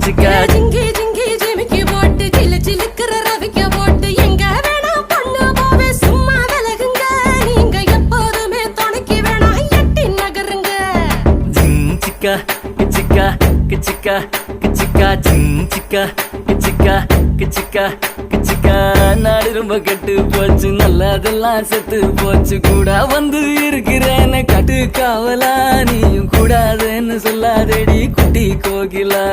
சிக்கா ஜிங்கி ஜிங்கி ஜிமிக்கி போட்டு சிலு சிலுக்குற ரவிக்க போட்டு எங்க வேணா பொண்ணு போவே சும்மா விலகுங்க நீங்க எப்போதுமே துணைக்கு வேணா எட்டி நகருங்க சிக்கா கிச்சிக்கா கிச்சிக்கா கிச்சிக்கா சிக்கா கிச்சிக்கா கிச்சிக்கா கிச்சிக்கா நாடு ரொம்ப கெட்டு போச்சு நல்லதெல்லாம் செத்து போச்சு கூட வந்து இருக்கிறேன்னு கட்டு காவலா நீயும் கூடாதுன்னு சொல்லாதேடி குட்டி கோகிலா